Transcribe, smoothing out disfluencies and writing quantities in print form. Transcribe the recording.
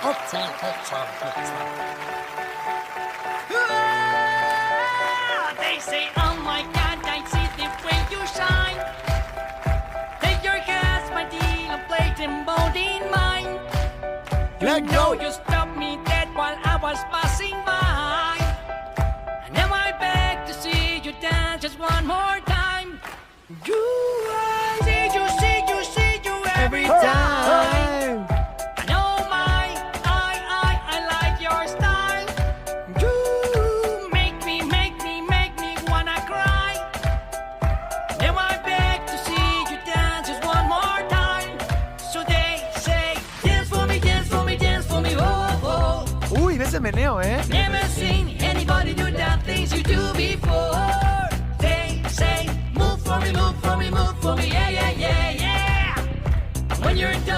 Uptown, uptown, uptown. They say, oh my God, I see the way you shine. Take your hands, my dear, and play them both in mine. Let know go. you stopped me dead while I was passing by. And now I beg to see you dance just one more time. You, I see you every time. I know I like your style. You make me wanna cry. Now I beg to see you dance just one more time. So they say, dance for me, dance for me, dance for me, oh, oh. Uy, ve ese meneo, ¿eh? Never seen anybody do the things you do before. They say, move for me, move for me, move for me, yeah, yeah, yeah, yeah. When you're done,